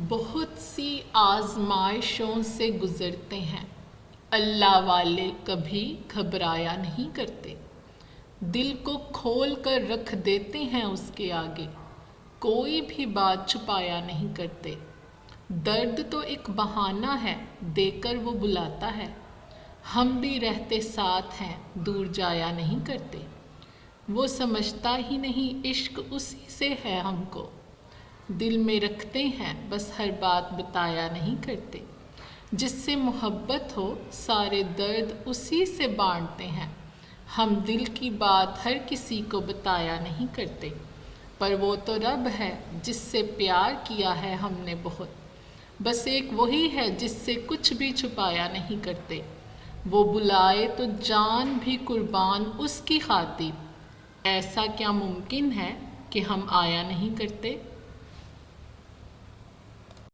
بہت سی آزمائشوں سے گزرتے ہیں، اللہ والے کبھی گھبرایا نہیں کرتے، دل کو کھول کر رکھ دیتے ہیں اس کے آگے، کوئی بھی بات چھپایا نہیں کرتے۔ درد تو ایک بہانہ ہے، دے کر وہ بلاتا ہے، ہم بھی رہتے ساتھ ہیں، دور جایا نہیں کرتے۔ وہ سمجھتا ہی نہیں عشق اسی سے ہے ہم کو، دل میں رکھتے ہیں بس ہر بات بتایا نہیں کرتے۔ جس سے محبت ہو سارے درد اسی سے بانٹتے ہیں، ہم دل کی بات ہر کسی کو بتایا نہیں کرتے۔ پر وہ تو رب ہے جس سے پیار کیا ہے ہم نے بہت، بس ایک وہی ہے جس سے کچھ بھی چھپایا نہیں کرتے۔ وہ بلائے تو جان بھی قربان اس کی خاطر، ایسا کیا ممکن ہے کہ ہم آیا نہیں کرتے۔